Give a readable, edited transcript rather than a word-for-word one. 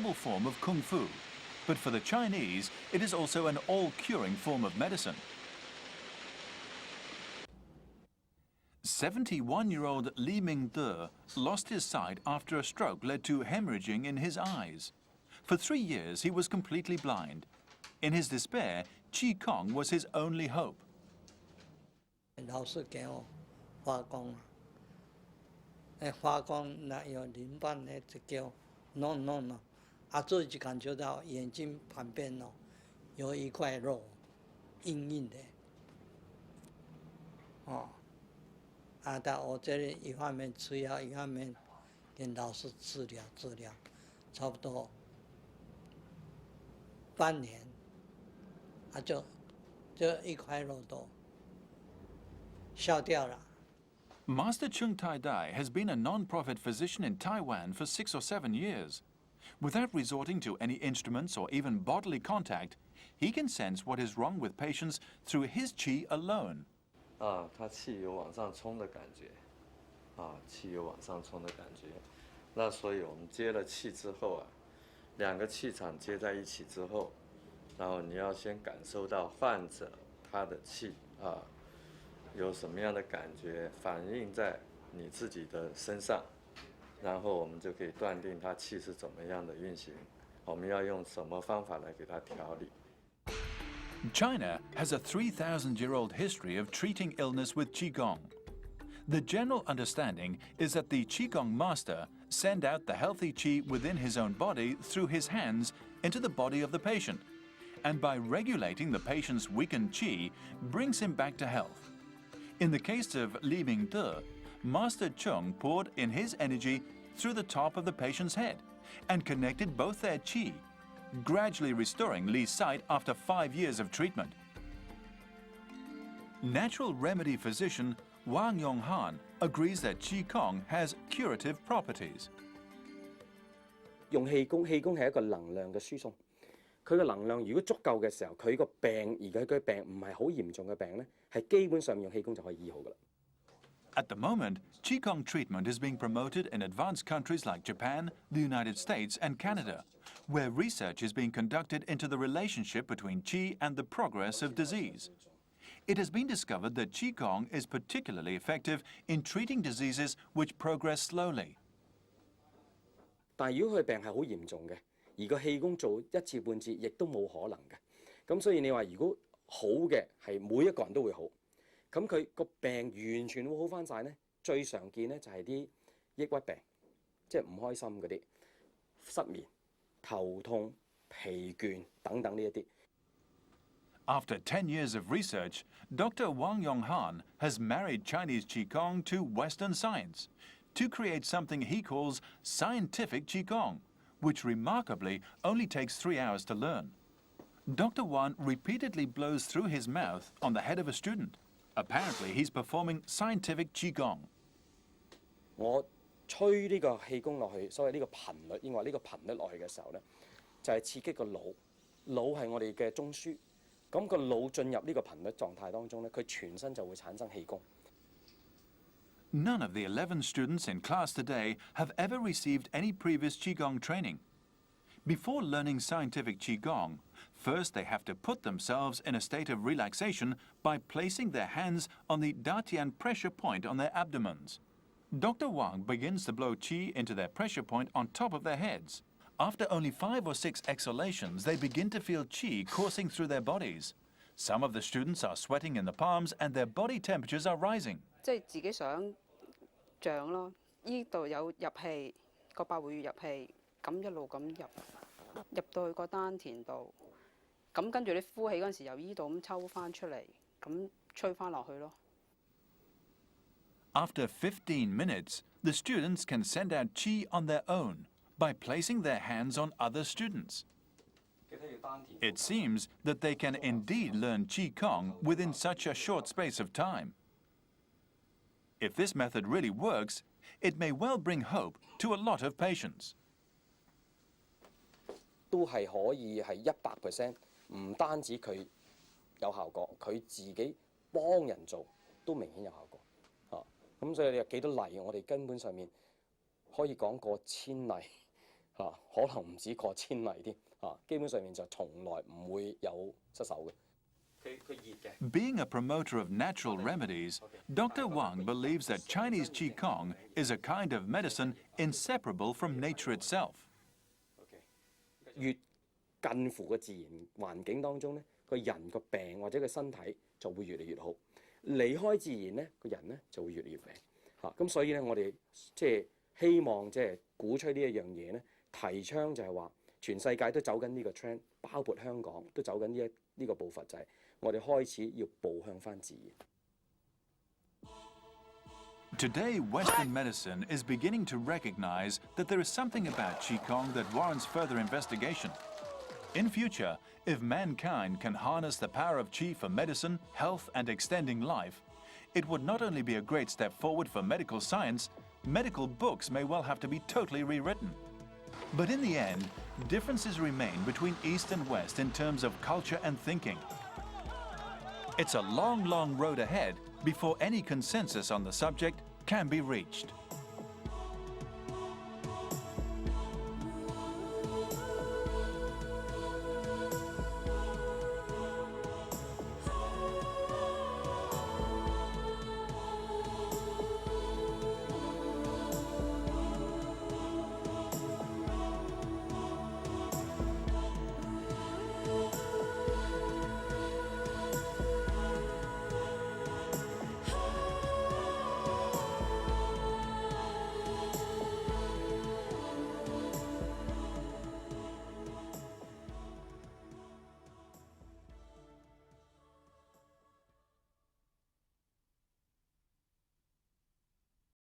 form of Kung Fu, but for the Chinese, it is also an all-curing form of medicine. 71-year-old Li Mingde lost his sight after a stroke led to hemorrhaging in his eyes. For 3 years, he was completely blind. In his despair, Qi Gong was his only hope. 老师给我发光，发光那有淋巴呢就叫弄了，自己感觉到眼睛旁边哦有一块肉，硬的，但我这里一方面吃药，一方面跟老师治疗，差不多半年，就一块肉都消掉了。 Master Chung Tai-dai has been a non-profit physician in Taiwan for 6 or 7 years. Without resorting to any instruments or even bodily contact, he can sense what is wrong with patients through his qi alone. 他气有往上冲的感觉，气有往上冲的感觉。那所以我们接了气之后2个气场接在一起之后，然后你要先感受到患者他的气有什么样的感觉反映在你自己的身上，然后我们就可以断定他气是怎么样的运行，我们要用什么方法来给他调理。 China has a 3,000-year-old history of treating illness with Qigong. The general understanding is that the Qigong master sends out the healthy qi within his own body through his hands into the body of the patient, and by regulating the patient's weakened qi, brings him back to health. In the case of Li Mingde, Master Chung poured in his energy through the top of the patient's head and connected both their qi, gradually restoring Li's sight after 5 years of treatment. Natural remedy physician Wang Yonghan agrees that Qi Gong has curative properties. 用氣功，氣功係一個能量嘅輸送。佢嘅能量如果足夠嘅時候，佢個病而佢嘅病唔係好嚴重嘅病咧，係基本上用氣功就可以醫好噶啦。 At the moment, Qigong treatment is being promoted in advanced countries like Japan, the United States, and Canada, where research is being conducted into the relationship between Qi and the progress of disease. It has been discovered that Qigong is particularly effective in treating diseases which progress slowly. 但係如果佢病係好嚴重嘅，而個氣功做一次半次亦都冇可能嘅。咁所以你話如果好嘅係每一個人都會好。 咁佢個病完全會好翻晒咧，最常見咧就係啲抑鬱病，即係唔開心嗰啲、失眠、頭痛、疲倦等等呢一啲。After 10 years of research, Dr. Wang Yonghan has married Chinese Qigong to Western science to create something he calls scientific Qigong, which remarkably only takes 3 hours to learn. Dr. Wang repeatedly blows through his mouth on the head of a student. Apparently, he's performing scientific Qigong. 我吹呢個氣功落去，所謂呢個頻率，應該話呢個頻率落去嘅時候咧，就係刺激個腦。腦係我哋嘅中樞，咁個腦進入呢個頻率狀態當中咧，佢全身就會產生氣功。 None of the 11 students in class today have ever received any previous Qigong training. Before learning scientific Qigong, first they have to put themselves in a state of relaxation by placing their hands on the Datian pressure point on their abdomens. Dr. Wang begins to blow qi into their pressure point on top of their heads. After only 5 or 6 exhalations, they begin to feel qi coursing through their bodies. Some of the students are sweating in the palms and their body temperatures are rising. 即係自己想像咯，呢度有入氣，個百會穴入氣，咁一路咁入到去個丹田度，咁跟住你呼氣嗰陣時，由依度咁抽翻出嚟，咁吹翻落去咯。After 15 minutes, the students can send out qi on their own by placing their hands on other students. It seems that they can indeed learn Qi Gong within such a short space of time. If this method really works, it may well bring hope to a lot of patients. 都係可以係100%，唔單止佢有效果，佢自己幫人做都明顯有效果。咁所以你有幾多例，我哋根本上面可以講過千例，可能唔止過千例添基本上面就從來唔會有失手嘅。佢熱嘅。Being a promoter of natural remedies, Dr. Wang believes that Chinese Qi Gong is a kind of medicine inseparable from nature itself. 越近乎個自然環境當中咧，個人個病或者個身體就會越嚟越好。離開自然咧，個人咧就會越嚟越病咁所以咧，我哋即係希望即係鼓吹呢一樣嘢咧，提倡就係話全世界都走緊呢個 trend， 包括香港都走緊呢個步伐，就係我哋開始要步向翻自然。Today, Western medicine is beginning to recognize that there is something about Qigong that warrants further investigation. In future, if mankind can harness the power of Qi for medicine, health, and extending life, it would not only be a great step forward for medical science, medical books may well have to be totally rewritten. But in the end, differences remain between East and West in terms of culture and thinking. It's a long, long road ahead before any consensus on the subject can be reached.